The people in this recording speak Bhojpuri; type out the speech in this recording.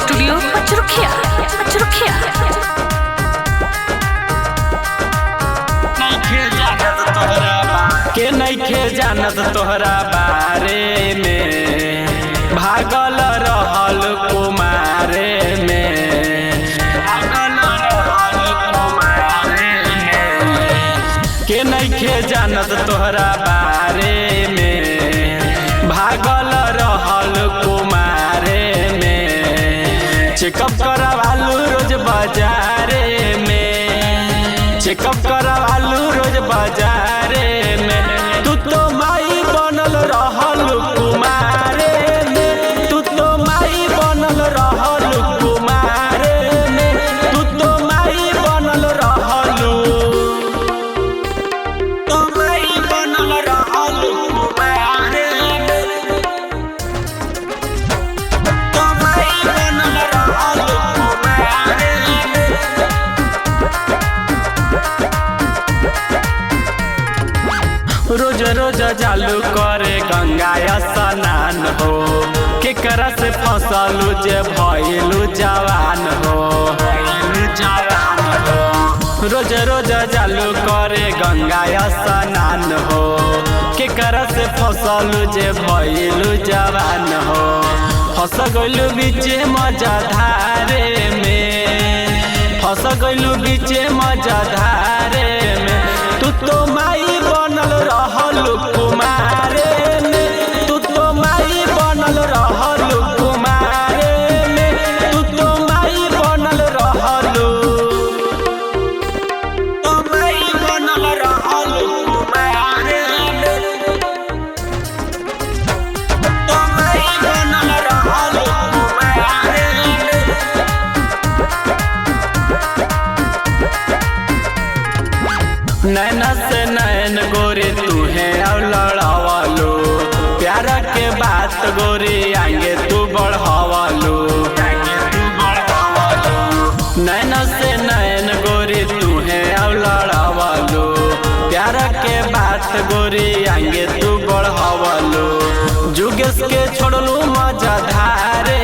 स्टूडियो पचरुखिया पचरुखिया। के नइखे जानत तोहरा बारे में, भागल रहल कुमारे में, के नइखे जानत तोहरा बारे में, भागल रहल कुमारे में। चेकअप करवालू रोज बाजारे में, चेकअप करवालू रोज बाजारे में। तू तो माई बनल रहल कुमारे में, तू तो माई बनल रहल कुमारे में, तू तो माई बनल रहलू, तो माई बनल रहल कुमारे में, तो माई बनल रहल कुमारे में। रोज रोज चालू करे गंगा स्नान हो, केकरा से फसलू जे भइलू जवान हो। रोज रोज चालू करे गंगा स्नान हो, केकरा से फसलू जे भइलू जवान हो। फंस गइलू बीचे मजा धारे में, फंस गइलू बीचे मजा धारे में। तू तो माई बनल रहल कुमारे में, तू तो माई बनल रहल कुमारे में, तू तो माई बनल रहलू, तो माई बनल रहल कुमारे में, तो माई बनल रहल कुमारे में। नैना से नैन गोरी तू है और लड़ावालो, प्यार के बात गोरी आगे तू बढ़ावालो। नैना से नैन गोरी तू है और लड़ावालो, प्यार के बात गोरी आगे तू बढ़ावालो। जुगेश के छोड़लू मजा धारे